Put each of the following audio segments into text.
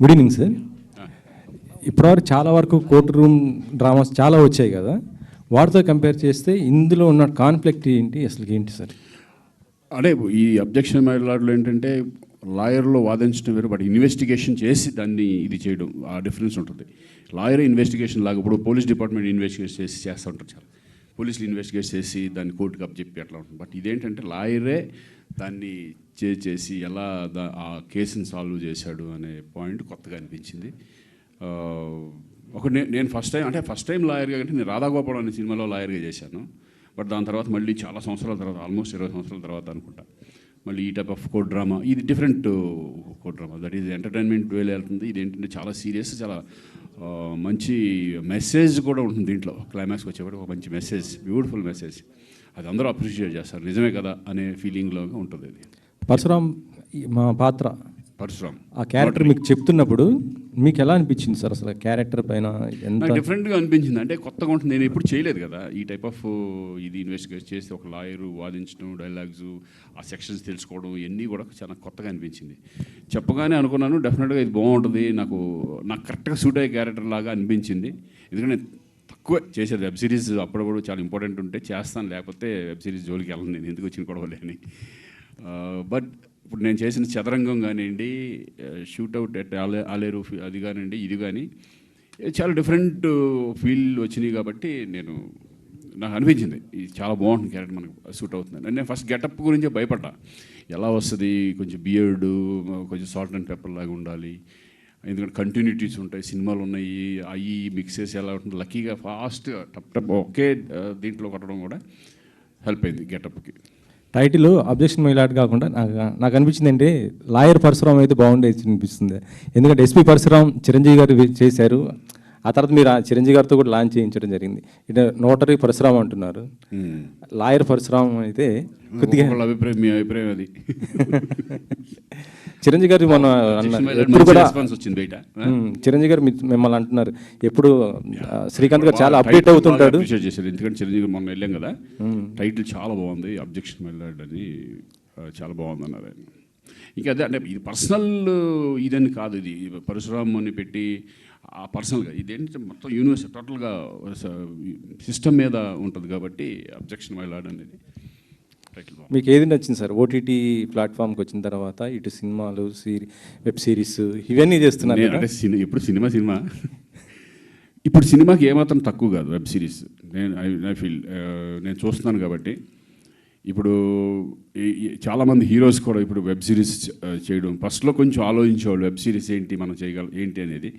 Good evening sir. ఇప్పటివరకు చాలా వరకు కోర్ట్ రూమ్ డ్రామాస్ చాలా వచ్చాయి కదా, వాటితో కంపేర్ చేస్తే ఇందులో ఉన్న కాన్ఫ్లిక్ట్ ఏంటి, అసలు ఏంటి సార్? అంటే ఈ అబ్జెక్షన్ మైలాడ్లో ఏంటంటే లాయర్లో వాదించడం వేరు, బట్ ఇన్వెస్టిగేషన్ చేసి దాన్ని ఇది చేయడం ఆ డిఫరెన్స్ ఉంటుంది. లాయర్ ఇన్వెస్టిగేషన్ లాగా ఇప్పుడు పోలీస్ డిపార్ట్మెంట్ ఇన్వెస్టిగేట్ చేస్తూ ఉంటారు, చాలా పోలీసులు ఇన్వెస్టిగేట్ చేసి దాన్ని కోర్టుకు అప్పచెప్పి అట్లా ఉంటుంది. బట్ ఇదేంటంటే లాయరే దాన్ని చేసి ఎలా ఆ కేసుని సాల్వ్ చేశాడు అనే పాయింట్ కొత్తగా అనిపించింది. నేను ఫస్ట్ టైం లాయర్గా అంటే నేను రాధాగోపాల్ అనే సినిమాలో లాయర్గా చేశాను. బట్ దాని తర్వాత మళ్ళీ చాలా సంవత్సరాల తర్వాత, ఆల్మోస్ట్ 20 సంవత్సరాల తర్వాత అనుకుంటా, మళ్ళీ ఈ టైప్ ఆఫ్ కోర్ట్ డ్రామా. ఇది different court drama, that is entertainment వేలో వెళ్తుంది. ఇది ఏంటంటే చాలా సీరియస్, చాలా మంచి మెసేజ్ కూడా ఉంటుంది దీంట్లో. క్లైమాక్స్కి వచ్చేప్పటికి ఒక మంచి మెసేజ్, బ్యూటిఫుల్ మెసేజ్, అది అందరూ అప్రిషియేట్ చేస్తారు. నిజమే కదా అనే ఫీలింగ్లో ఉంటుంది. అది పరశురామ్ మా పాత్ర, పరశురామ్ ఆ క్యారెక్టర్ మీకు చెప్తున్నప్పుడు మీకు ఎలా అనిపించింది సార్? అసలు క్యారెక్టర్ పైన ఎంత డిఫరెంట్గా అనిపించింది, అంటే కొత్తగా ఉంటుంది. నేను ఎప్పుడు చేయలేదు కదా ఈ టైప్ ఆఫ్ ఇది ఇన్వెస్టిగేట్ చేసి ఒక లాయరు వాదించడం, డైలాగ్స్, ఆ సెక్షన్స్ తెలుసుకోవడం, ఇవన్నీ కూడా చాలా కొత్తగా అనిపించింది. చెప్పగానే అనుకున్నాను డెఫినెట్గా ఇది బాగుంటుంది, నాకు కరెక్ట్గా సూట్ అయ్యే క్యారెక్టర్ లాగా అనిపించింది. ఎందుకంటే తక్కువ చేసేది వెబ్ సిరీస్, అప్పుడప్పుడు చాలా ఇంపార్టెంట్ ఉంటే చేస్తాను, లేకపోతే వెబ్ సిరీస్ జోలికి వెళ్ళను నేను, ఎందుకు వచ్చిన గొడవలే అని. బట్ ఇప్పుడు నేను చేసిన చదరంగం కానివ్వండి, షూట్అవుట్ ఎట్ ఆలేరు అది కానివ్వండి, ఇది కానీ చాలా డిఫరెంట్ ఫీల్ వచ్చినాయి. కాబట్టి నాకు అనిపించింది ఇది చాలా బాగుంటుంది, క్యారెక్టర్ మనకు సూట్ అవుతుంది. నేను ఫస్ట్ గెటప్ గురించే భయపడ్డా, ఎలా వస్తుంది, కొంచెం బియర్డు, కొంచెం సాల్ట్ అండ్ పెప్పర్ లాగా ఉండాలి, ఎందుకంటే కంటిన్యూటీస్ ఉంటాయి, సినిమాలు ఉన్నాయి, అవి మిక్సెస్ ఎలా ఉంటుంది. లక్కీగా ఫాస్ట్గా టప్ ఒకే దీంట్లో కొట్టడం కూడా హెల్ప్ అయింది గెటప్కి. టైటిల్ అబ్జెక్షన్ మైలాడ్ కాకుండా నాకు అనిపించింది అంటే లాయర్ పరశురామ్ అయితే బాగుండేది అనిపిస్తుంది. ఎందుకంటే ఎస్పీ పరశురామ్ చిరంజీవి గారు చేశారు, ఆ తర్వాత మీరు ఆ చిరంజీవి గారితో కూడా లాంచ్ చేయించడం జరిగింది. ఇటు నోటరీ పరశురామ్ అంటున్నారు, లాయర్ పరశురామ్ అయితే కొద్దిగా అభిప్రాయం, మీ అభిప్రాయం అది. చిరంజీవి గారు మన ఎప్పుడు కూడా చిరంజీవి గారు మిమ్మల్ని అంటున్నారు ఎప్పుడు, శ్రీకాంత్ గారు చాలా అప్డేట్ అవుతుంటాడు. చేశారు, ఎందుకంటే చిరంజీవి గారు మొన్న వెళ్ళాం కదా, టైటిల్ చాలా బాగుంది, అబ్జెక్షన్ మైలాడ్ అని చాలా బాగుంది అన్నారు ఆయన. ఇంకా అదే అంటే ఇది పర్సనల్ ఇదని కాదు, ఇది పరశురామ్ అని పెట్టి ఆ పర్సనల్గా ఇదేంటంటే మొత్తం యూనివర్స్ టోటల్గా సిస్టమ్ మీద ఉంటుంది కాబట్టి అబ్జెక్షన్ మైలాడ్ అనేది టైటిల్. మీకు ఏది నచ్చింది సార్ ఓటీటీ ప్లాట్ఫామ్కి వచ్చిన తర్వాత? ఇటు సినిమాలు, వెబ్ సిరీస్ ఇవన్నీ చేస్తున్నారు అంటే ఇప్పుడు సినిమా ఇప్పుడు సినిమాకి ఏమాత్రం తక్కువ కాదు వెబ్ సిరీస్. ఐ ఫీల్ నేను చూస్తున్నాను కాబట్టి. ఇప్పుడు చాలామంది హీరోస్ కూడా ఇప్పుడు వెబ్ సిరీస్ చేయడం, ఫస్ట్లో కొంచెం ఆలోచించేవాళ్ళు వెబ్ సిరీస్ ఏంటి, మనం ఏంటి అనేది.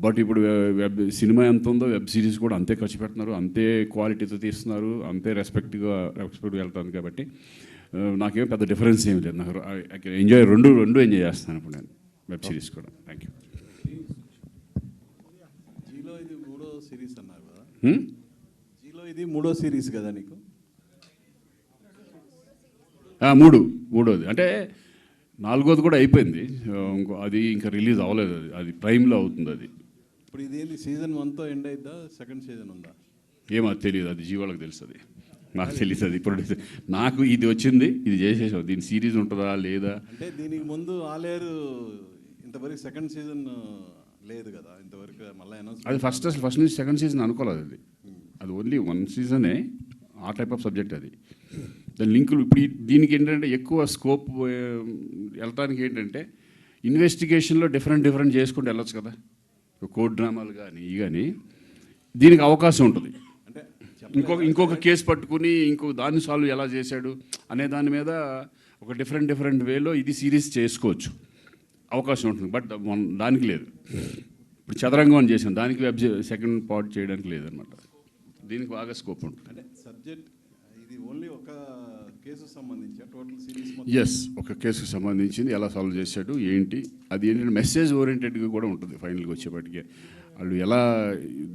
బట్ ఇప్పుడు సినిమా ఎంత ఉందో వెబ్ సిరీస్ కూడా అంతే ఖర్చు పెడుతున్నారు, అంతే క్వాలిటీతో తీస్తున్నారు, అంతే రెస్పెక్ట్గా వెళ్తుంది. కాబట్టి నాకేం పెద్ద డిఫరెన్స్ ఏమి లేదు, నాకు ఎంజాయ్ రెండు ఎంజాయ్ చేస్తాను ఇప్పుడు నేను వెబ్ సిరీస్ కూడా. Thank you. జీలో ఇది మూడో సిరీస్ అన్నారు కదా, జీలో ఇది మూడో సిరీస్ కదా నీకు? మూడోది అంటే నాలుగోది కూడా అయిపోయింది, అది ఇంకా రిలీజ్ అవ్వలేదు, అది ప్రైమ్లో అవుతుంది. అది ఇప్పుడు ఇది సీజన్ 1తో ఎండ్ అయిద్దా, సెకండ్ సీజన్ ఉందా? ఏమో తెలియదు, అది జీవాళ్ళకి తెలుస్తుంది, నాకు తెలియదు. అది ఇప్పుడు నాకు ఇది వచ్చింది, ఇది చేసేసాం, దీని సిరీస్ ఉంటుందా లేదా అంటే దీనికి ముందు ఆలేరు ఇంతవరకు సెకండ్ సీజన్ లేదు కదా ఇంతవరకు, మళ్ళీ అనౌన్స్. అది ఫస్ట్ నుంచి సెకండ్ సీజన్ అనుకోలేదు, అది ఓన్లీ 1 సీజనే, ఆ టైప్ ఆఫ్ సబ్జెక్ట్ అది. దాని లింకులు ఇప్పుడు దీనికి ఏంటంటే ఎక్కువ స్కోప్ వెళ్ళటానికి ఏంటంటే ఇన్వెస్టిగేషన్లో డిఫరెంట్ చేసుకుంటూ వెళ్ళొచ్చు కదా, కోర్ట్ డ్రామాలు కానీ కానీ దీనికి అవకాశం ఉంటుంది. అంటే ఇంకొక కేసు పట్టుకుని దాన్ని సాల్వ్ ఎలా చేశాడు అనే దాని మీద ఒక డిఫరెంట్ వేలో ఇది సిరీస్ చేసుకోవచ్చు, అవకాశం ఉంటుంది. బట్ దానికి లేదు. ఇప్పుడు చదరంగం అని చేసాం, దానికి సెకండ్ పార్ట్ చేయడానికి లేదనమాట, దీనికి బాగా స్కోప్ ఉంటుంది. అంటే సబ్జెక్ట్ ఇది ఓన్లీ ఒక కేసుకు సంబంధించి టోటల్ సిరీస్? ఎస్, ఒక కేసుకు సంబంధించింది, ఎలా సాల్వ్ చేశాడు ఏంటి, అది ఏంటంటే మెసేజ్ ఓరియంటెడ్గా కూడా ఉంటుంది ఫైనల్గా వచ్చేప్పటికే, వాళ్ళు ఎలా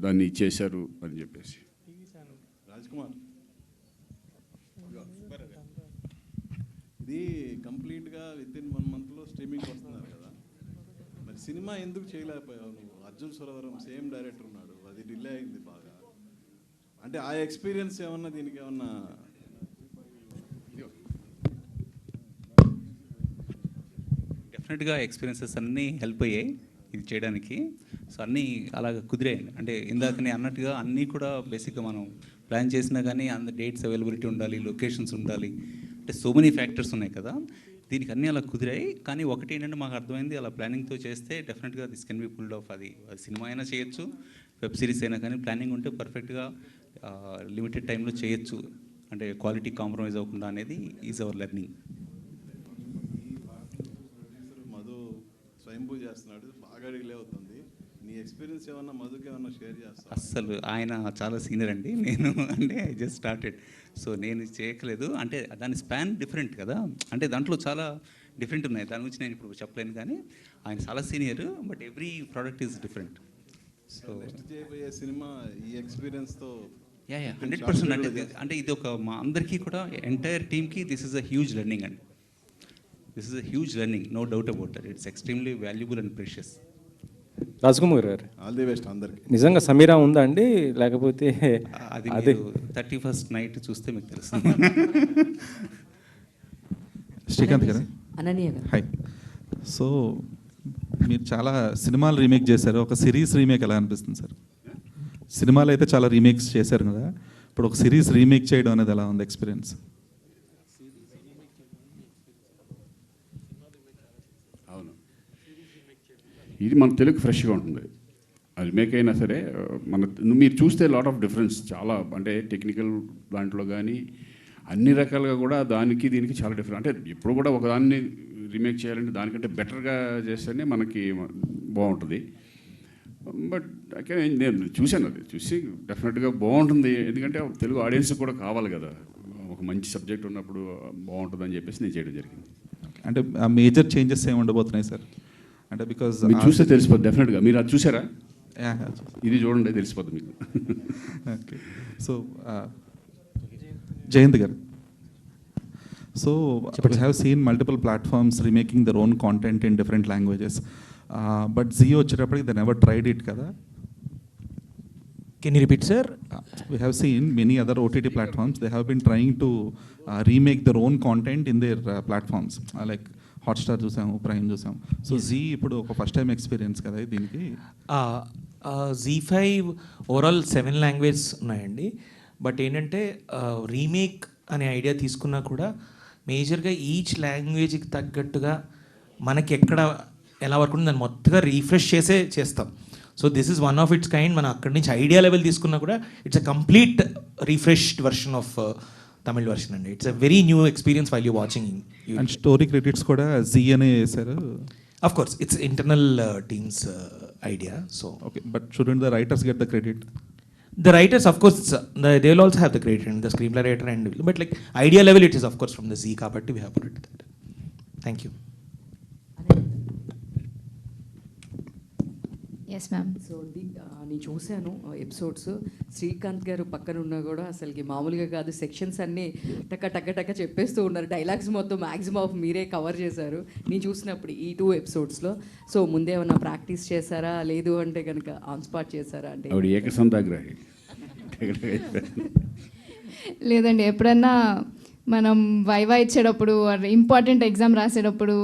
దాన్ని ఇచ్చేశారు అని చెప్పేసి. రాజ్కుమార్, ఇది కంప్లీట్గా వితిన్ 1 monthలో స్ట్రీమింగ్ వస్తున్నారు కదా, మరి సినిమా ఎందుకు చేయలేకపోయావు నువ్వు? అర్జున్ సురవరం సేమ్ డైరెక్టర్ ఉన్నాడు, అది డిలే అయింది బాగా. అంటే ఆ ఎక్స్పీరియన్స్ ఏమన్నా దీనికి ఏమన్నా? డెఫినెట్గా ఎక్స్పీరియన్సెస్ అన్నీ హెల్ప్ అయ్యాయి. ఇది చేయడానికి. సో అన్నీ అలాగ కుదిరాయి. అంటే ఇందాక నేను అన్నట్టుగా అన్నీ కూడా బేసిక్గా మనం ప్లాన్ చేసినా కానీ అంత డేట్స్ అవైలబిలిటీ ఉండాలి, లొకేషన్స్ ఉండాలి, అంటే సో మెనీ ఫ్యాక్టర్స్ ఉన్నాయి కదా. దీనికి అన్నీ అలా కుదిరాయి. కానీ ఒకటి ఏంటంటే మాకు అర్థమైంది, అలా ప్లానింగ్తో చేస్తే డెఫినెట్గా this can be pulled off. అది సినిమా అయినా చేయొచ్చు, వెబ్ సిరీస్ అయినా, కానీ ప్లానింగ్ ఉంటే పర్ఫెక్ట్గా లిమిటెడ్ టైంలో చేయొచ్చు. అంటే క్వాలిటీ కాంప్రమైజ్ అవ్వకుండా అనేది ఈజ్ అవర్ లెర్నింగ్. మధు స్వయంభూ చేస్తున్నాడు, బాగా డిలే అవుతుంది. నీ ఎక్స్పీరియన్స్ ఏమన్నా మధుకి ఏమన్నా షేర్ చేస్తా? అస్సలు ఆయన చాలా సీనియర్ అండి. నేను అంటే ఐ జస్ట్ స్టార్టెడ్, సో నేను చేయట్లేదు. అంటే దాని స్పాన్ డిఫరెంట్ కదా, అంటే దాంట్లో చాలా డిఫరెంట్ ఉన్నాయి. దాని గురించి నేను ఇప్పుడు చెప్పలేను, కానీ ఆయన చాలా senior, but every product is different. So next చేయబోయే సినిమా ఈ ఎక్స్పీరియన్స్తో 100%. అంటే ఇది ఒక మా అందరికీ కూడా ఎంటైర్ టీమ్కి this is a huge learning అండి. This is a huge learning, no doubt about that. It's extremely valuable and precious. Rajkumar garu, all the best అందరికి. నిజంగా సమీరా ఉందా అండి, లేకపోతే అది అదే 31st నైట్ చూస్తే మీకు తెలుస్తుంది. శ్రీకాంత్ గారు, అనన్య గారు. హాయ్. సో మీరు చాలా సినిమాలు రీమేక్ చేశారు, ఒక సిరీస్ రీమేక్ ఎలా అనిపిస్తుంది సార్? సినిమాలు అయితే చాలా రీమేక్స్ చేశారు కదా, ఇప్పుడు ఒక సిరీస్ రీమేక్ చేయడం అనేది ఎలా ఉంది ఎక్స్పీరియన్స్? అవును, ఇది మన తెలుగు ఫ్రెష్గా ఉంటుంది. అది మేక్ అయినా సరే మీరు చూస్తే లాట్ ఆఫ్ డిఫరెన్స్ చాలా, అంటే టెక్నికల్ దాంట్లో కానీ అన్ని రకాలుగా కూడా దానికి దీనికి చాలా డిఫరెంట్. అంటే ఇప్పుడు కూడా ఒకదాన్ని రీమేక్ చేయాలంటే దానికంటే బెటర్గా చేస్తేనే మనకి బాగుంటుంది. బట్ నేను చూశాను, అది చూసి డెఫినెట్గా బాగుంటుంది. ఎందుకంటే తెలుగు ఆడియన్స్ కూడా కావాలి కదా, ఒక మంచి సబ్జెక్ట్ ఉన్నప్పుడు బాగుంటుందని చెప్పేసి నేను చేయడం జరిగింది. అంటే మేజర్ చేంజెస్ ఏమి ఉండబోతున్నాయి సార్? అంటే బికాజ్ మీరు చూస్తే తెలిసిపోద్ది డెఫినెట్గా. మీరు అది చూసారా? ఇది చూడండి, తెలిసిపోద్ది మీకు. ఓకే. సో జయంత్ గారు, so we have seen multiple platforms remaking their own content in different languages, but Zee వచ్చేటప్పటికి they never tried it కదా. Can you repeat, sir? We have seen many other OTT platforms, they have been trying to remake their own content in their platforms, like Hotstar చూసాము, prime చూసాము. So Zee ఇప్పుడు ఒక first time experience కదా దీనికి. Z5 overall 7 languages ఉన్నాయండి. But ఏంటంటే remake అనే idea తీసుకున్నా కూడా మేజర్గా ఈచ్ లాంగ్వేజ్కి తగ్గట్టుగా మనకి ఎక్కడ ఎలా వర్క్ ఉంటుంది దాన్ని మొత్తగా రీఫ్రెష్ చేస్తాం. So this is one of its kind. మనం అక్కడి నుంచి ఐడియా లెవెల్ తీసుకున్నా కూడా it's a complete refreshed version of Tamil version అండి. It's a very new experience while you watching. And story credits కూడా Zee అనే చేశారు. Of course, it's internal team's idea. So Okay, but shouldn't the writers get the credit? the writers, of course, they will also have the credit, and the screenplay writer, and but like idea level, it is of course from the Z kabatti we have put it that. Thank you. Yes ma'am. So నేను చూశాను episodes. Srikanth గారు పక్కన ఉన్నా కూడా అసలుకి మామూలుగా కాదు, sections అన్నీ టక్క టక్క టక్క చెప్పేస్తూ ఉన్నారు. డైలాగ్స్ మొత్తం మ్యాక్సిమం ఆఫ్ మీరే కవర్ చేశారు నేను చూసినప్పుడు ఈ 2 ఎపిసోడ్స్లో. సో ముందే ఏమన్నా ప్రాక్టీస్ చేశారా, లేదు అంటే కనుక ఆన్ స్పాట్ చేశారా? అంటే ఏకసంతాగ్రహి లేదండి, ఎప్పుడన్నా మనం వైవా ఇచ్చేటప్పుడు, ఇంపార్టెంట్ ఎగ్జామ్ రాసేటప్పుడు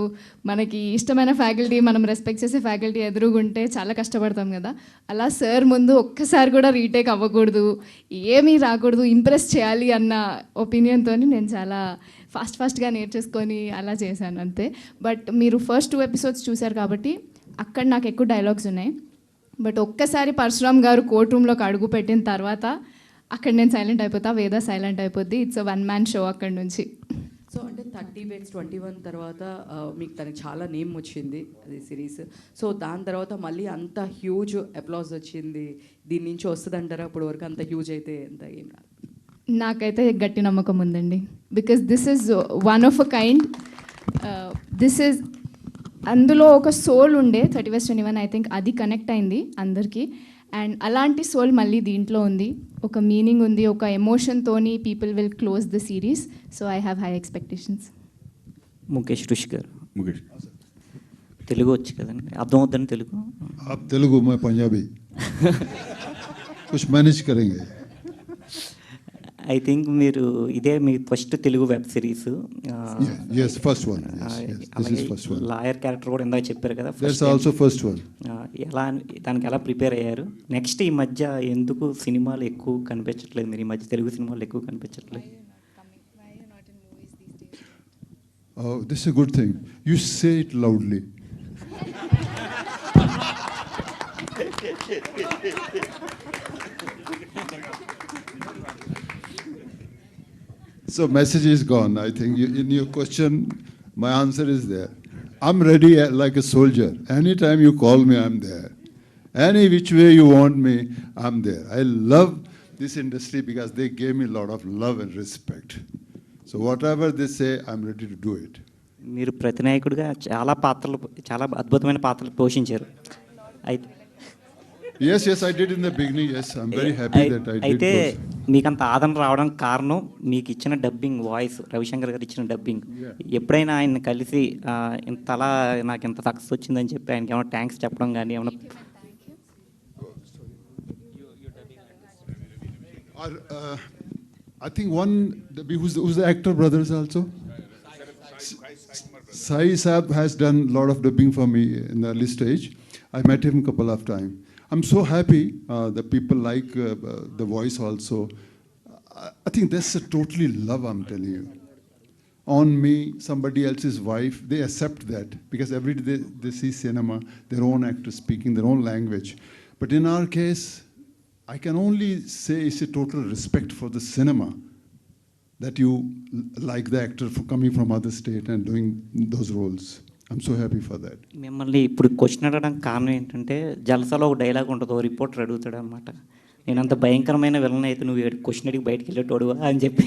మనకి ఇష్టమైన ఫ్యాకల్టీ, మనం రెస్పెక్ట్ చేసే ఫ్యాకల్టీ ఎదురుగుంటే చాలా కష్టపడతాం కదా. అలా సార్ ముందు ఒక్కసారి కూడా రీటేక్ అవ్వకూడదు, ఏమీ రాకూడదు, ఇంప్రెస్ చేయాలి అన్న ఒపీనియన్తో నేను చాలా ఫాస్ట్గా నేర్చేసుకొని అలా చేశాను అంతే. బట్ మీరు ఫస్ట్ 2 ఎపిసోడ్స్ చూశారు కాబట్టి అక్కడ నాకు ఎక్కువ డైలాగ్స్ ఉన్నాయి. బట్ ఒక్కసారి పరశురామ్ గారు కోర్ట్ రూమ్లోకి అడుగు పెట్టిన తర్వాత అక్కడ నేను సైలెంట్ అయిపోతా, వేద సైలెంట్ అయిపోద్ది. ఇట్స్ అ 1-man షో అక్కడ నుంచి. సో అంటే 30 Bets 21 తర్వాత మీకు తనకి చాలా నేమ్ వచ్చింది అది సిరీస్. సో దాని తర్వాత మళ్ళీ అంత హ్యూజ్ అప్లాజ్ వచ్చింది. దీని నుంచి వస్తుంది అంటారా? అప్పటి వరకు అంత హ్యూజ్ అయితే ఎంత ఏం రాదు. నాకైతే గట్టి నమ్మకం ఉందండి. Because this is one of a kind. This is అందులో ఒక సోల్ ఉండే 30 Bets 21 ఐ థింక్ అది కనెక్ట్ అయింది అందరికీ. అండ్ అలాంటి సోల్ మళ్ళీ దీంట్లో ఉంది, ఒక మీనింగ్ ఉంది, ఒక ఎమోషన్తోని people will close the series. So I have high expectations. Mukesh Rishi గారు, ముఖేష్ తెలుగు వచ్చు కదండి, అర్థమవుతుందని తెలుగు? आप तेलुगु, मैं पंजाबी. कुछ मैनेज करेंगे. ఐ థింక్ మీరు ఇదే మీ first Telugu web series. Yes, first one. Yes, this is first one. Lawyer character కూడా ఇందాక చెప్పారు కదా. That's also first one. దానికి ఎలా ప్రిపేర్ అయ్యారు? నెక్స్ట్ ఈ మధ్య ఎందుకు సినిమాలు ఎక్కువ కనిపించట్లేదు, మీరు ఈ మధ్య తెలుగు సినిమాలు ఎక్కువ కనిపించట్లేదు? Oh, this is a good thing. You say it loudly. So message is gone. I think in your question, my answer is there. I'm ready like a soldier. Anytime you call me, I'm there. Any which way you want me, I'm there. I love this industry because they gave me a lot of love and respect. So whatever they say, I'm ready to do it. మీరు ప్రతినాయకుడిగా చాలా అద్భుతమైన పాత్రలు పోషించారు. అయితే Yes, I did in the beginning. Yes, I'm very happy that I did అయితే those. మీకు అంత ఆదరణ రావడానికి కారణం మీకు ఇచ్చిన డబ్బింగ్ వాయిస్, రవిశంకర్ గారు ఇచ్చిన డబ్బింగ్. ఎప్పుడైనా ఆయన కలిసి ఇంతలా నాకు ఇంత సక్సెస్ వచ్చిందని చెప్పి ఆయనకి ఏమైనా థ్యాంక్స్ చెప్పడం కానీ ఏమైనా? I think who's the actor brothers also? Sai Saab has done a lot of dubbing for me in the early stage. I met him a couple of times. I'm so happy that people like the voice also. I think that's a totally love, I'm telling you. On me, somebody else's wife, they accept that because every day they see cinema, their own actors speaking their own language. But in our case, I can only say it's a total respect for the cinema that you like the actor for coming from other state and doing those roles. I'm so happy for that. మిమ్మల్ని ఇప్పుడు question అడగడానికి కారణం ఏంటంటే, జలసాలో ఒక dialogue ఉంటుంది, ఓ reporter అడుగుతాడు అనమాట, నేను అంత భయంకరమైన విలన్ అయితే నువ్వు క్వశ్చన్ అడిగి బయటకు వెళ్ళేటోడు అని చెప్పి.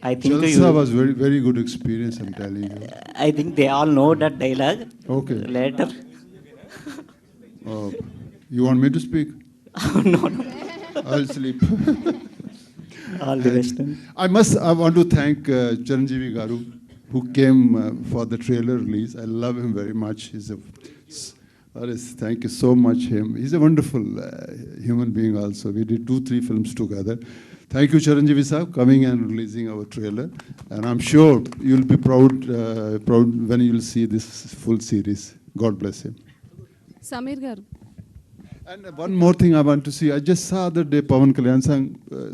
I think Jalsa was very good experience, I'm telling you. I think they all know that dialogue. Okay. Later. You want me to speak? No. I'll sleep. All the best. I want to thank Chiranjeevi Garu, who came for the trailer release. I love him very much. Thank you so much him. He's a wonderful human being also. We did 2-3 films together. Thank you, Chiranjeevi Saab, coming and releasing our trailer. And I'm sure you'll be proud when you'll see this full series. God bless him. Samir Garu. And one more thing I want to see. I just saw the day Pawan Kalyan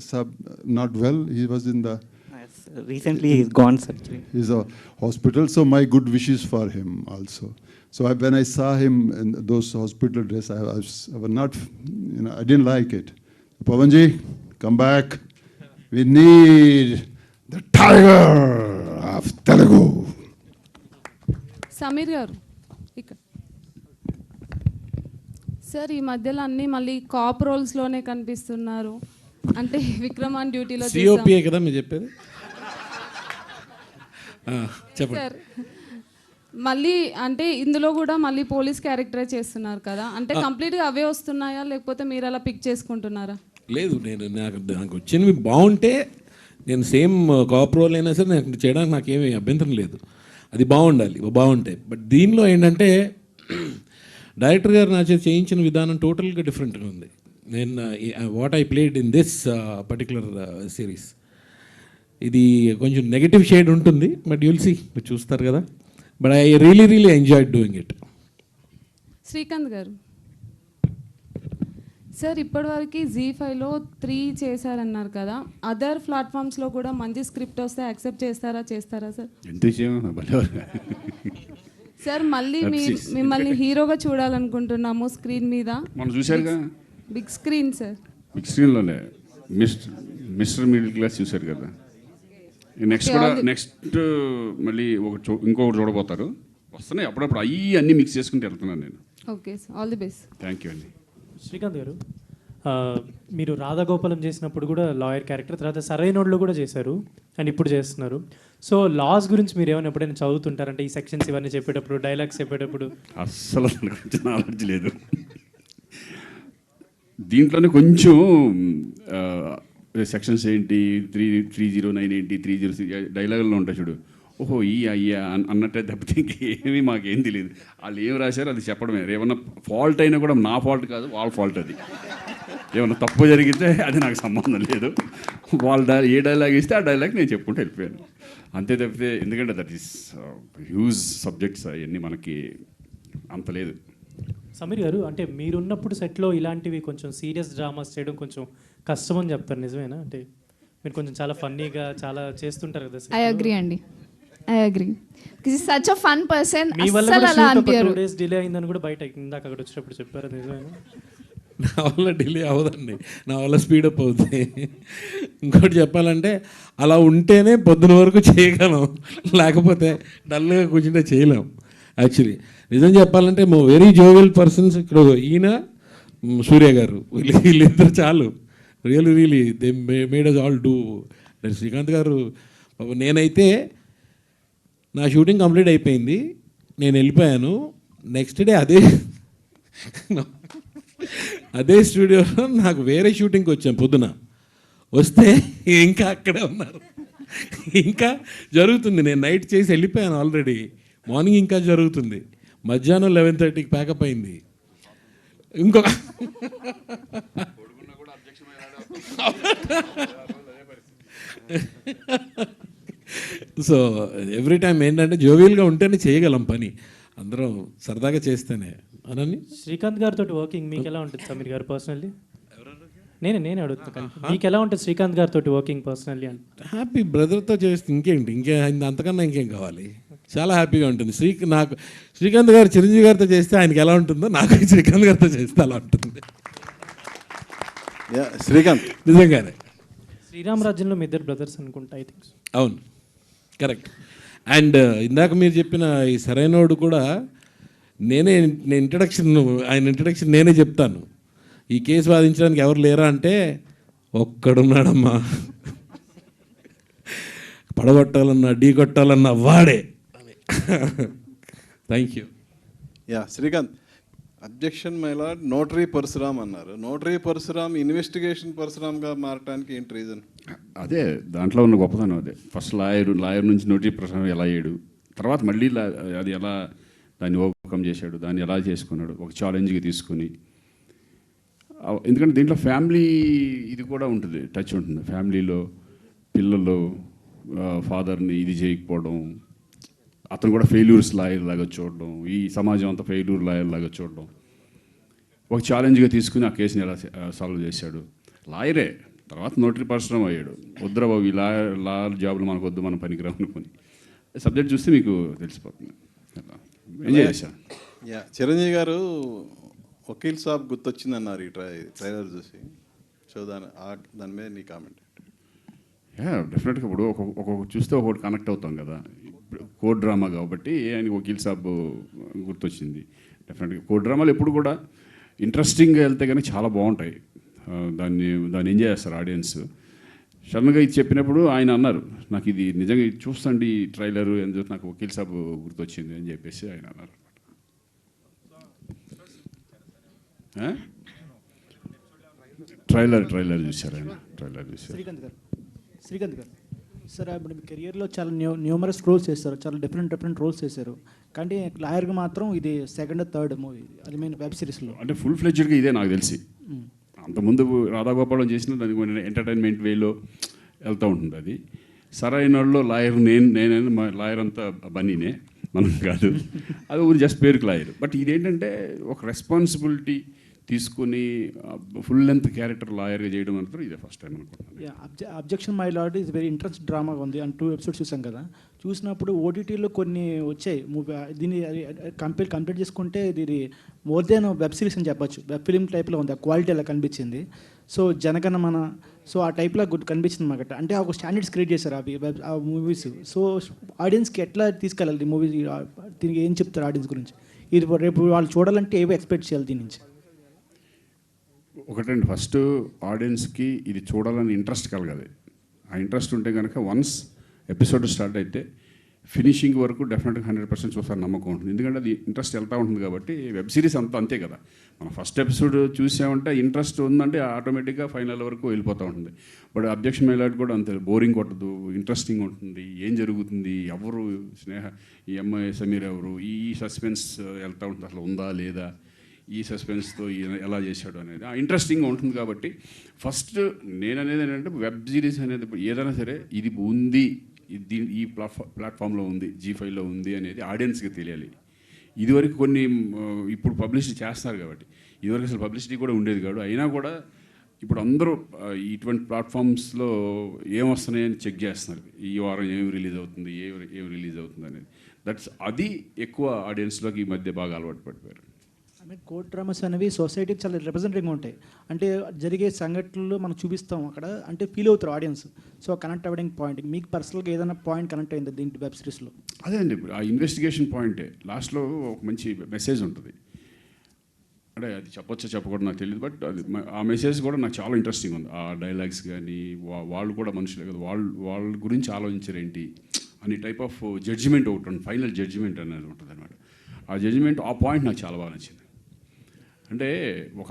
Saab not well. He was in the... Yes, recently he's gone surgery. He's a hospital. So my good wishes for him also. So when I saw him in those hospital dress, I was not, I didn't like it. Pawanji, come back. We need the tiger of Telugu. Samir Garu. Sir, ఈ మధ్యలో అన్నీ మళ్ళీ cap రోల్స్లోనే కనిపిస్తున్నారు. అంటే విక్రమాన్ డ్యూటీలో COPA కదా మీరు చెప్పేది. చెప్పండి సార్. మళ్ళీ అంటే ఇందులో కూడా మళ్ళీ పోలీస్ క్యారెక్టరే చేస్తున్నారు కదా, అంటే కంప్లీట్గా అవే వస్తున్నాయా లేకపోతే మీరు అలా పిక్ చేసుకుంటున్నారా? లేదు, నాకు వచ్చినవి బాగుంటే నేను సేమ్ కాప్ రోల్ అయినా సరే నాకు చేయడానికి నాకేమీ అభ్యంతరం లేదు. అది బాగుంటాయి. బట్ దీనిలో ఏంటంటే డైరెక్టర్ గారు నా చేత చేయించిన విధానం టోటల్గా డిఫరెంట్గా ఉంది. నేను what I played in this particular series, ఇది కొంచెం నెగటివ్ షేడ్ ఉంటుంది. బట్ యుల్ సీ, మీరు చూస్తారు కదా. But I really enjoyed doing it. Srikanth గారు సార్, ఇప్పటివరకు ZEE5లో 3 చేశారన్నారు కదా, అదర్ ప్లాట్ఫామ్స్లో కూడా మంచి స్క్రిప్ట్ వస్తే యాక్సెప్ట్ చేస్తారా సార్? సార్, మళ్ళీ మిమ్మల్ని హీరోగా చూడాలనుకుంటున్నాము స్క్రీన్ మీద. మనం చూశారుగా, బిగ్ స్క్రీన్ సార్. బిగ్ స్క్రీన్లోనే మిస్టర్ మిడిల్ క్లాస్ చూశారు కదా. నెక్స్ట్ మళ్ళీ ఇంకొకటి చూడబోతారు. వస్తున్నాయి అప్పుడప్పుడు, అన్నీ మిక్స్ చేసుకుంటూ వెళ్తున్నాను నేను. Okay sir, all the best. Thank you అండి. శ్రీకాంత్ గారు, మీరు రాధాగోపాలం చేసినప్పుడు కూడా లాయర్ క్యారెక్టర్, తర్వాత సరైనోడ్లో కూడా చేశారు అండ్ ఇప్పుడు చేస్తున్నారు. సో లాస్ గురించి మీరు ఏమైనా ఎప్పుడైనా చదువుతుంటారంటే, ఈ సెక్షన్స్ ఇవన్నీ చెప్పేటప్పుడు, డైలాగ్స్ చెప్పేటప్పుడు? అస్సలు దాని గురించి నాలెడ్జ్ లేదు. దీంట్లోనే కొంచెం సెక్షన్స్ ఏంటి, 309 ఏంటి, 306 డైలాగుల్లో ఉంటాయి చూడు, ఓహో ఈ అయ్యా అన్నట్టే తప్పితే ఇంకేమీ మాకేం తెలియదు. వాళ్ళు ఏం రాశారో అది చెప్పడమే. ఏమన్నా ఫాల్ట్ అయినా కూడా నా ఫాల్ట్ కాదు, వాళ్ళ ఫాల్ట్ అది. ఏమన్నా తప్పు జరిగితే అది నాకు సంబంధం లేదు. వాళ్ళు ఏ డైలాగ్ ఇస్తే ఆ డైలాగ్ నేను చెప్పుకుంటూ వెళ్ళిపోయాను అంతే తప్పితే. ఎందుకంటే దట్ ఈస్ హ్యూజ్ సబ్జెక్ట్స్, అవన్నీ మనకి అంత లేదు. సమీర్ గారు, అంటే మీరున్నప్పుడు సెట్లో ఇలాంటివి కొంచెం సీరియస్ డ్రామాస్ చేయడం కొంచెం కష్టం అని చెప్తారు, నిజమేనా? అంటే మీరు కొంచెం చాలా ఫన్నీగా చాలా చేస్తుంటారు కదా. ఐ అగ్రీ అండి, I agree. Such a fun person. మీ వల్ల అస్సలు అలా అనిపించరు. 2 days డిలే అయిందని కూడా బయట ఇందాక అక్కడ వచ్చినప్పుడు చెప్పారు, నిజమేనా? నా వల్ల డిలే అవ్వదండి, నా వల్ల స్పీడప్ అవుతుంది. ఇంకోటి చెప్పాలంటే అలా ఉంటేనే పొద్దున వరకు చేయగలం, లేకపోతే డల్గా కూర్చుంటే చేయలేం. యాక్చువల్లీ నిజం చెప్పాలంటే వెరీ జోవియల్ పర్సన్స్ ఇక్కడ ఈయన సూర్య గారు, వీళ్ళిద్దరు చాలు. Really they made us all do. Srikanth గారు, నేనైతే నా షూటింగ్ కంప్లీట్ అయిపోయింది, నేను వెళ్ళిపోయాను. నెక్స్ట్ డే అదే స్టూడియోలో నాకు వేరే షూటింగ్కి వచ్చాను. పొద్దున వస్తే ఇంకా అక్కడే ఉన్నారు, ఇంకా జరుగుతుంది. నేను నైట్ చేసి వెళ్ళిపోయాను ఆల్రెడీ, మార్నింగ్ ఇంకా జరుగుతుంది. మధ్యాహ్నం 11:30కి ప్యాకప్ అయింది. ఇంకొక సో ఎవ్రీ టైం ఏంటంటే జోవియల్గా ఉంటేనే చేయగలం పని, అందరం సరదాగా చేస్తేనే. అనని శ్రీకాంత్ గారితో వర్కింగ్ మీకు ఎలా ఉంటుంది సమీర్ గారు పర్సనల్లీ? నేనే అడుగుతాను, మీకు ఎలా ఉంటుంది శ్రీకాంత్ గారితో వర్కింగ్ పర్సనల్లీ? అంటే హ్యాపీ, బ్రదర్తో చేస్తే ఇంకేంటి, అంతకన్నా ఇంకేం కావాలి. చాలా హ్యాపీగా ఉంటుంది. నాకు శ్రీకాంత్ గారు చిరంజీవి గారితో చేస్తే ఆయనకి ఎలా ఉంటుందో నాకు శ్రీకాంత్ గారితో చేస్తే అలా ఉంటుంది. శ్రీకాంత్ నిజంగానే శ్రీరామ్ రాజ్యంలో మీ ఇద్దరు బ్రదర్స్ అనుకుంటా, ఐ థింక్. అవును, కరెక్ట్. అండ్ ఇందాక మీరు చెప్పిన ఈ సరైనోడు కూడా నేను ఆయన ఇంట్రడక్షన్ నేనే చెప్తాను. ఈ కేసు వాదించడానికి ఎవరు లేరా అంటే ఒక్కడున్నాడమ్మా, పడగొట్టాలన్నా ఢీ కొట్టాలన్నా వాడే. Thank you. Srikanth, objection my lord notary Parasuram అన్నారు. నోటరీ పరశురామ్ ఇన్వెస్టిగేషన్ పరశురామ్గా మారడానికి ఏంటి రీజన్? అదే దాంట్లో ఉన్న గొప్పతనం అదే. ఫస్ట్ లాయర్ నుంచి నోటరీ పరశురామ్ ఎలా అయ్యాడు, తర్వాత మళ్ళీ అది ఎలా దాన్ని ఓవర్కమ్ చేశాడు, దాన్ని ఎలా చేసుకున్నాడు ఒక ఛాలెంజ్గా తీసుకుని. ఎందుకంటే దీంట్లో ఫ్యామిలీ ఇది కూడా ఉంటుంది, టచ్ ఉంటుంది. ఫ్యామిలీలో పిల్లలు ఫాదర్ని ఇది చేయకపోవడం, అతను కూడా ఫెయిల్యూర్స్ లాయర్ లాగా చూడడం, ఈ సమాజం అంతా ఫెయిల్యూర్ లాయర్ లాగా చూడడం, ఒక ఛాలెంజ్గా తీసుకుని ఆ కేసుని ఎలా సాల్వ్ చేశాడు. లాయరే, తర్వాత నోటరీ పరశురామ్ అయ్యాడు. వద్దురా బాబు, ఈ లాయర్ జాబులు మనకు వద్దు, మనం పనికిరాం అనుకుని. సబ్జెక్ట్ చూస్తే మీకు తెలిసిపోతుంది. ఎంజాయ్ చేశాను. చిరంజీవి గారు వకీల్ సాబ్ గుర్తొచ్చిందన్నారు ఈ ట్రైలర్ చూసి. సో దాని మీద నీ కామెంట్? డెఫినెట్గా ఇప్పుడు ఒక్కొక్క చూస్తే ఒకటి కనెక్ట్ అవుతాం కదా. కోడ్ డ్రామా కాబట్టి ఆయనకి వకీల్ సాబ్ గుర్తొచ్చింది. డెఫినెట్గా కోడ్ డ్రామాలు ఎప్పుడు కూడా ఇంట్రెస్టింగ్గా వెళ్తే కానీ చాలా బాగుంటాయి. దాన్ని ఎంజాయ్ చేస్తారు ఆడియన్స్. సడన్గా ఇది చెప్పినప్పుడు ఆయన అన్నారు, నాకు ఇది నిజంగా ఇది చూస్తండి ఈ ట్రైలరు అని చెప్పి నాకు వకీల్ సాబ్ గుర్తొచ్చింది అని చెప్పేసి ఆయన అన్నారు. ట్రైలర్ చూశారు ఆయన, ట్రైలర్ చూశారు. శ్రీకాంత్ గారు సార్, ఇప్పుడు మీ కెరియర్లో చాలా న్యూమరస్ రోల్స్ చేస్తారు, చాలా డిఫరెంట్ రోల్స్ చేశారు. కానీ లాయర్గా మాత్రం ఇది సెకండ్ థర్డ్ మూవీ, అది మెయిన్ వెబ్ సిరీస్లో. అంటే ఫుల్ ఫ్లెడ్జ్డ్గా ఇదే నాకు తెలిసి. అంతకుముందు రాధాగోపాలం చేసిన దానికి ఎంటర్టైన్మెంట్ వేలో వెళ్తూ ఉంటుంది. అది సరైన వాళ్ళు లాయర్, నేనైనా మా లాయర్ అంతా బన్నీనే, మనం కాదు. అది ఊరు జస్ట్ పేరుకి లాయర్. బట్ ఇదేంటంటే ఒక రెస్పాన్సిబిలిటీ తీసుకుని ఫుల్ లెంత్ క్యారెక్టర్ లాయర్గా చేయడం అంటారు, ఇదే ఫస్ట్ టైం అనుకుంటున్నాను. Objection my lord is very interest డ్రామాగా ఉంది. అండ్ 2 episodes చూసాం కదా. చూసినప్పుడు ఓటీటీలో కొన్ని వచ్చాయి మూవీ, దీన్ని కంప్లీట్ చేసుకుంటే ఇది మోర్ దెన్ వెబ్ సిరీస్ అని చెప్పొచ్చు. వెబ్ ఫిలిం టైప్లో ఉంది, ఆ క్వాలిటీ అలా కనిపించింది. సో జనగణమన, సో ఆ టైప్లో గుడ్ కనిపించింది అనమాట. అంటే ఒక స్టాండర్డ్స్ క్రియేట్ చేశారు అవి ఆ మూవీస్. సో ఆడియన్స్కి ఎట్లా తీసుకెళ్ళాలి మూవీ, దీనికి ఏం చెప్తారు ఆడియన్స్ గురించి? ఇది రేపు వాళ్ళు చూడాలంటే ఏవో ఎక్స్పెక్ట్ చేయాలి దీని నుంచి? ఒకటండి, ఫస్ట్ ఆడియన్స్కి ఇది చూడాలని ఇంట్రెస్ట్ కలగాలి. ఆ ఇంట్రెస్ట్ ఉంటే కనుక వన్స్ ఎపిసోడ్ స్టార్ట్ అయితే ఫినిషింగ్ వరకు డెఫినెట్గా 100% చూస్తారు నమ్మకం ఉంటుంది. ఎందుకంటే అది ఇంట్రెస్ట్ వెళ్తూ ఉంటుంది కాబట్టి. వెబ్ సిరీస్ అంతే కదా, మనం ఫస్ట్ ఎపిసోడ్ చూసామంటే ఇంట్రెస్ట్ ఉందంటే ఆటోమేటిక్గా ఫైనల్ వరకు వెళ్ళిపోతూ ఉంటుంది. బట్ అబ్జెక్షన్ మై లార్డ్ కూడా అంతే, బోరింగ్ కొట్టదు, ఇంట్రెస్టింగ్ ఉంటుంది. ఏం జరుగుతుంది, ఎవరు స్నేహ, ఈ అమ్మాయి సమీర్ ఎవరు, ఈ సస్పెన్స్ వెళ్తూ ఉంటుంది, అసలు ఉందా లేదా, ఈ సస్పెన్స్తో ఎలా చేశాడు అనేది ఇంట్రెస్టింగ్గా ఉంటుంది. కాబట్టి ఫస్ట్ నేను అనేది ఏంటంటే వెబ్ సిరీస్ అనేది ఏదైనా సరే ఇది ఉంది, ఈ ప్లాట్ఫామ్లో ఉంది, G5లో ఉంది అనేది ఆడియన్స్కి తెలియాలి. ఇదివరకు కొన్ని ఇప్పుడు పబ్లిసిటీ చేస్తున్నారు కాబట్టి, ఇదివరకు అసలు పబ్లిసిటీ కూడా ఉండేది కాదు. అయినా కూడా ఇప్పుడు అందరూ ఇటువంటి ప్లాట్ఫామ్స్లో ఏం వస్తున్నాయని చెక్ చేస్తున్నారు, ఈ వారం ఏం రిలీజ్ అవుతుంది, ఏం రిలీజ్ అవుతుంది అనేది. అది ఎక్కువ ఆడియన్స్లోకి ఈ మధ్య బాగా అలవాటు పడిపోయారు. ఐ మీన్ కోర్ట్ డ్రామాస్ అనేవి సొసైటీకి చాలా రిప్రజెంటేటివ్గా ఉంటాయి. అంటే జరిగే సంఘటనలు మనం చూపిస్తాం అక్కడ, అంటే ఫీల్ అవుతారు ఆడియన్స్. సో కనెక్ట్ అవ్వడానికి పాయింట్, మీకు పర్సనల్గా ఏదైనా పాయింట్ కనెక్ట్ అయింది దీంట్లో వెబ్ సిరీస్లో? అదే అండి, ఆ ఇన్వెస్టిగేషన్ పాయింటే లాస్ట్లో ఒక మంచి మెసేజ్ ఉంటుంది. అంటే అది చెప్పొచ్చో చెప్పకూడదు నాకు తెలియదు, బట్ అది ఆ మెసేజ్ కూడా నాకు చాలా ఇంట్రెస్టింగ్ ఉంది. ఆ డైలాగ్స్ కానీ వాళ్ళు కూడా మనుషులే కదా, వాళ్ళ గురించి ఆలోచించారేంటి అని టైప్ ఆఫ్ జడ్జిమెంట్ ఒకటి ఉంటుంది, ఫైనల్ జడ్జిమెంట్ అనేది ఉంటుంది అనమాట. ఆ జడ్జిమెంట్, ఆ పాయింట్ నాకు చాలా బాగా నచ్చింది. అంటే ఒక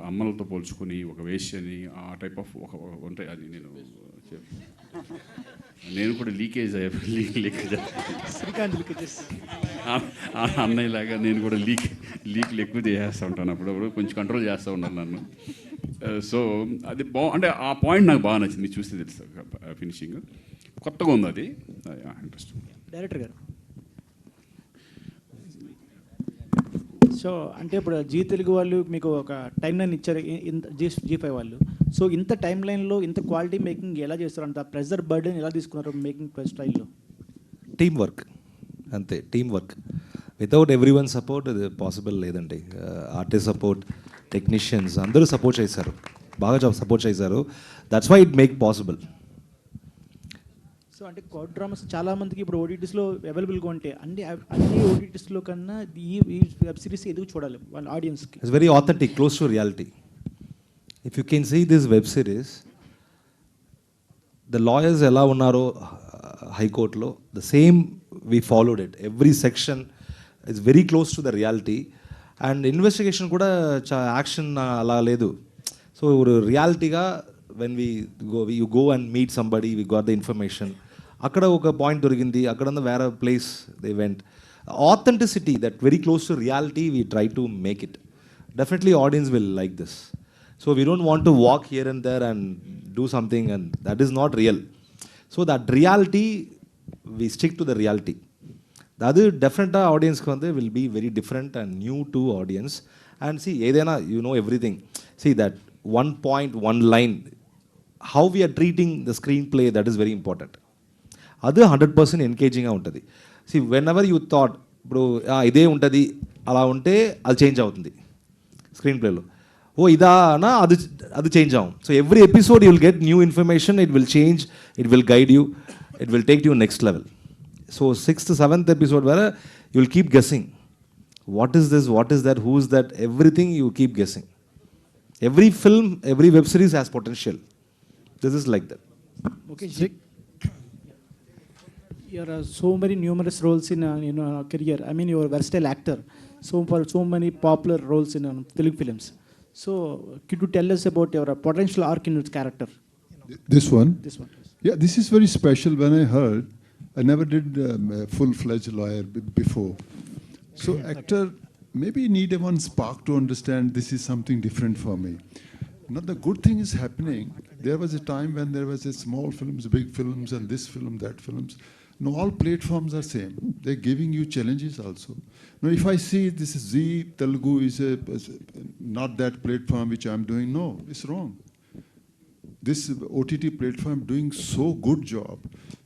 అమ్మలతో పోల్చుకొని ఒక వేష్యని ఆ టైప్ ఆఫ్ ఒక ఉంటాయి. అది నేను కూడా లీకేజ్ అన్నయ్యలాగా నేను కూడా లీక్లు ఎక్కువ చేస్తూ ఉంటాను, అప్పుడప్పుడు కొంచెం కంట్రోల్ చేస్తూ ఉన్నాను నన్ను. సో అది అంటే ఆ పాయింట్ నాకు బాగా నచ్చింది, మీరు చూస్తే తెలుస్తుంది. ఫినిషింగ్ కొత్తగా ఉంది, అది ఇంట్రెస్టింగ్. డైరెక్టర్ గారు, సో అంటే ఇప్పుడు జీ తెలుగు వాళ్ళు మీకు ఒక టైం లైన్ ఇచ్చారు, G5 వాళ్ళు. సో ఇంత టైం లైన్లో ఇంత క్వాలిటీ మేకింగ్ ఎలా చేస్తారు, అంత ప్రెజర్ బర్డెన్ ఎలా తీసుకున్నారు మేకింగ్ స్టైల్లో? టీమ్ వర్క్ అంతే, team work. Without every one support ఇది పాసిబుల్ లేదండి. ఆర్టిస్ట్ సపోర్ట్, టెక్నీషియన్స్ అందరూ సపోర్ట్ చేశారు, బాగా సపోర్ట్ చేశారు. That's why it make possible. So అంటే కోర్ట్ డ్రామాస్ చాలా మందికి ఇప్పుడు ఓటీటీస్లో అవైలబుల్గా ఉంటాయి. అన్ని ఓటీటీస్లో కన్నా ఈ వెబ్ సిరీస్ ఎందుకు చూడాలి వాళ్ళ ఆడియన్స్కి? It's very authentic, close to reality. If you can see this web series, the lawyers ఎలా ఉన్నారో హైకోర్టులో, the same we followed it. Every section it's very close to the reality. And investigation కూడా action అలా లేదు. So రియాలిటీగా when you go and meet somebody, we got the information, అక్కడ ఒక point దొరికింది, అక్కడ వేరే place they went. Authenticity, that very close to reality, we try to make it. Definitely audience will like this. So we don't want to walk here and there and do something and that is not real. So that reality, we stick to the reality. అది డెఫినెట్గా ఆడియన్స్కి will be very different and new to audience. And see ఏదైనా you know everything. See that one point, one line, how we are treating the screenplay, that is very important. అది 100% ఎంగేజింగ్గా ఉంటుంది. See when ever you thought ఇప్పుడు ఇదే ఉంటుంది అలా ఉంటే అది change అవుతుంది స్క్రీన్ ప్లేలో. ఇదానా అది చేంజ్ అవ్వం. So every episode you will get new information, it will change, it will guide you, it will take you next level. So 6th, 7th episode వరకు you will keep guessing, what is this, what is that, who is that, everything you keep guessing. Every film, every web series has potential. This is like that. Okay, there are so many numerous roles in your career. I mean, you are a versatile actor. For so many popular roles in Telugu films. So, could you tell us about your potential arc in your character? This one? This one. Yeah, this is very special. When I heard, I never did a full-fledged lawyer before. So, actor maybe need one spark to understand this is something different for me. Now the good thing is happening. There was a time when there was a small films, big films, and this film, that films. Now all platforms are same. They're giving you challenges also. Now if I see this is Zee Telugu is not that platform which I'm doing, no, it's wrong. This OTT platform doing so good job.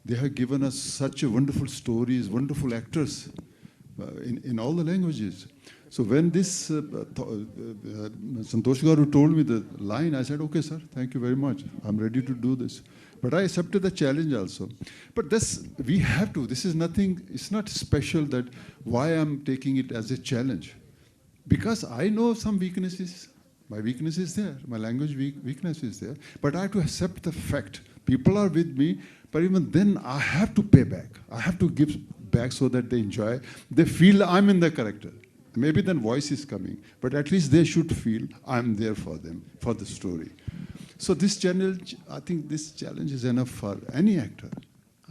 They have given us such a wonderful stories, wonderful actors in all the languages. So when this Santosh Garu told me the line, I said, okay, sir, thank you very much. I'm ready to do this. But I accepted the challenge also. But this, we have to, this is nothing, it's not special that why I'm taking it as a challenge. Because I know some weaknesses. My weakness is there. My language weakness is there. But I have to accept the fact. People are with me, but even then I have to pay back. I have to give back so that they enjoy. They feel I'm in the character. Maybe then voice is coming, but at least they should feel I'm there for them, for the story. So this challenge, I think this challenge is enough for any actor.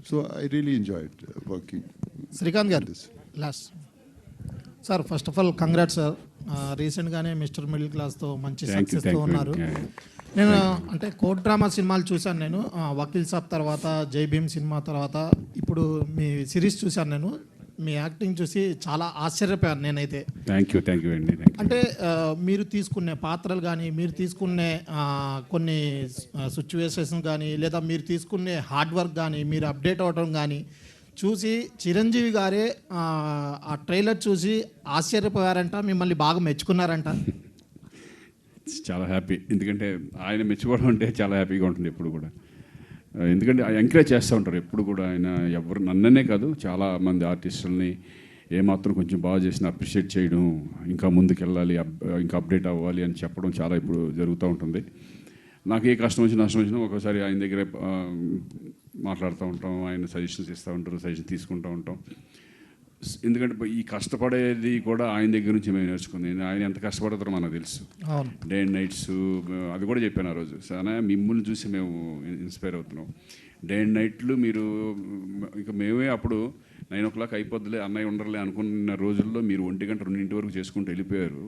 So I really enjoyed working. Srikanth గారు last sir first of all congrats sir. రీసెంట్గానే mister middle క్లాస్తో మంచి సక్సెస్తో ఉన్నారు. నేను అంటే court drama సినిమాలు చూశాను నేను, వకీల్ సాబ్ తర్వాత జై భీమ్ సినిమా తర్వాత ఇప్పుడు మీ సిరీస్ చూశాను నేను. మీ యాక్టింగ్ చూసి చాలా ఆశ్చర్యపోయాను నేనైతే. థ్యాంక్ యూ అండి. అంటే మీరు తీసుకునే పాత్రలు కానీ, మీరు తీసుకునే కొన్ని సిచ్యువేషన్స్ కానీ, లేదా మీరు తీసుకునే హార్డ్ వర్క్ కానీ, మీరు అప్డేట్ అవ్వడం కానీ చూసి చిరంజీవి గారే ఆ ట్రైలర్ చూసి ఆశ్చర్యపోయారంట, మిమ్మల్ని బాగా మెచ్చుకున్నారంట. చాలా హ్యాపీ, ఎందుకంటే ఆయన మెచ్చుకోవడం అంటే చాలా హ్యాపీగా ఉంటుంది ఎప్పుడు కూడా. ఎందుకంటే ఎంకరేజ్ చేస్తూ ఉంటారు ఎప్పుడు కూడా ఆయన. ఎవరు నన్ననే కాదు, చాలా మంది ఆర్టిస్టులని ఏమాత్రం కొంచెం బాగా చేసినా అప్రిషియేట్ చేయడం, ఇంకా ముందుకు వెళ్ళాలి, ఇంకా అప్డేట్ అవ్వాలి అని చెప్పడం చాలా ఇప్పుడు జరుగుతూ ఉంటుంది. నాకు ఏ కష్టం వచ్చినా నష్టం వచ్చినా ఒక్కోసారి ఆయన దగ్గర మాట్లాడుతూ ఉంటాం, ఆయన సజెషన్స్ ఇస్తూ ఉంటారు, సజెషన్ తీసుకుంటూ ఉంటాం. ఎందుకంటే ఈ కష్టపడేది కూడా ఆయన దగ్గర నుంచి మేము నేర్చుకుంది. ఆయన ఎంత కష్టపడతారో మనకు తెలుసు. డే అండ్ నైట్స్ అది కూడా చెప్పాను ఆ రోజు. చాలా మిమ్మల్ని చూసి మేము ఇన్స్పైర్ అవుతున్నాం. డే అండ్ నైట్లు మీరు ఇక మేమే అప్పుడు 9 o'clock అయిపోద్దులే అన్నయ్య ఉండరులే అనుకున్న రోజుల్లో మీరు 1 గంట 2 గంటల వరకు చేసుకుంటూ వెళ్ళిపోయారు.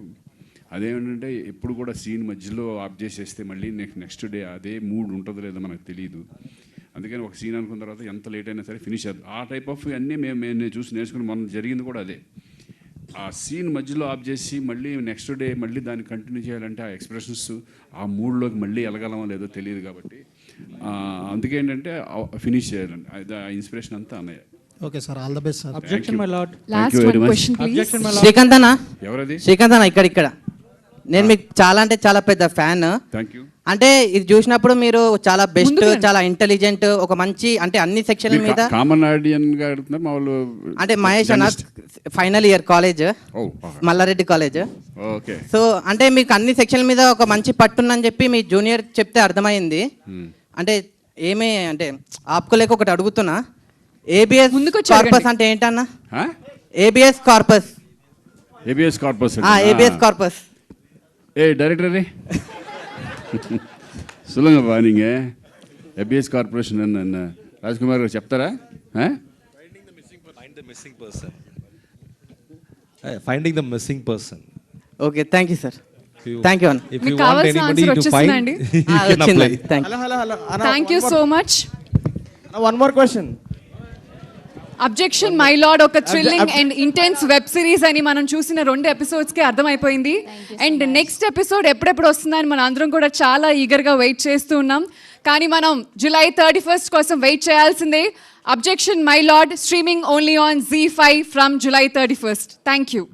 అదేంటంటే ఎప్పుడు కూడా సీన్ మధ్యలో ఆఫ్ చేసేస్తే మళ్ళీ నెక్స్ట్ డే అదే మూడ్ ఉంటుందో లేదో మనకు తెలియదు. అందుకని ఒక సీన్ అనుకున్న తర్వాత ఎంత లేట్ అయినా సరే ఫినిష్ అవుతుంది. ఆ టైప్ ఆఫ్ అన్నీ మేము చూసి నేర్చుకుని మనం జరిగింది కూడా అదే. ఆ సీన్ మధ్యలో ఆఫ్ చేసి మళ్ళీ నెక్స్ట్ డే మళ్ళీ దాన్ని కంటిన్యూ చేయాలంటే ఆ ఎక్స్ప్రెషన్స్ ఆ మూడ్లోకి మళ్ళీ వెళ్ళగలమో లేదో తెలియదు. కాబట్టి అందుకేంటంటే ఫినిష్ చేయాలండి. ఆ ఇన్స్పిరేషన్ అంతా అన్నయ్య. Okay sir, all the best sir. Objection my lord. Last one question please. Srikanth అన్న, ఎవరది? శ్రీకాంత్ అన్న ఇక్కడ నేను మీకు చాలా అంటే చాలా పెద్ద ఫ్యాన్. Thank you. అంటే ఇది చూసినప్పుడు మీరు చాలా బెస్ట్, చాలా ఇంటెలిజెంట్, ఒక మంచి అంటే అన్ని సెక్షన్ల మీద కామన్ ఆడియన్ గా అడుగుతున్నారు మా వాళ్ళు. అంటే మహేష్ అన్న final year college, Mallareddy college. Okay. So అంటే మీకు అన్ని సెక్షన్ల మీద ఒక మంచి పట్టుందని చెప్పి మీ జూనియర్ చెప్తే అర్థమైంది. అంటే ఏమీ అంటే ఆపుకోలేక ఒకటి అడుగుతున్నా, ఏబిఎస్ కార్పస్ అంటే ఏంటన్నా? Habeas corpus. Habeas corpus. Habeas corpus. ఏ డైరెక్టర్ சொல்லுங்கப்பா நீங்கள் ஏபிஎஸ் கார்பரேஷன் என்ன ராஜ்குமார் చెప్తారా? Finding the missing person. Okay, thank you sir. Thank you. If you want anybody to find, you can apply. Thank you so much. One more question. Objection my lord ఒక thrilling and intense web series అని మనం చూసిన 2 ఎపిసోడ్స్కి అర్థమైపోయింది. And next episode ఎప్పుడెప్పుడు వస్తుందని మనం అందరం కూడా చాలా ఈగర్గా వెయిట్ చేస్తూ ఉన్నాం. కానీ మనం July 31st కోసం వెయిట్ చేయాల్సిందే. Objection my lord streaming only on ZEE5 from July 31st. Thank you.